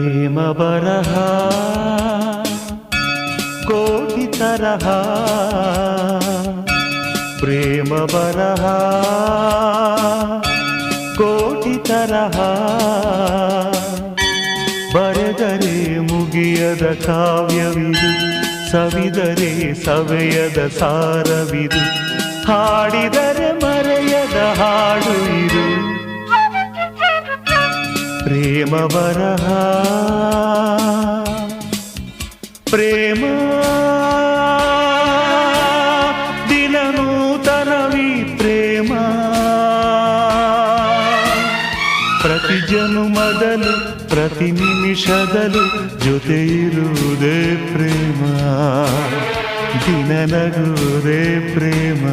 ಪ್ರೇಮ ಬರಹ ಕೋಟಿ ತರಹ, ಪ್ರೇಮ ಬರಹ ಕೋಟಿ ತರಹ, ಬರೆದರೆ ಮುಗಿಯದ ಕಾವ್ಯವಿದು, ಸವಿದರೆ ಸವೆಯದ ಸಾರವಿದು, ಹಾಡಿದರೆ ಮರೆಯದ ಹಾಡು ಇದು. ಪ್ರೇಮ ಬರಹ ಪ್ರೇಮ ದಿನ ನೂತನವಿ ಪ್ರೇಮ, ಪ್ರತಿ ಜನುಮದಲು ಪ್ರತಿ ನಿಮಿಷದಲು ಜೊತೆ ಇರುವುದೇ ಪ್ರೇಮ, ದಿನ ನಗುವುದೇ ಪ್ರೇಮ.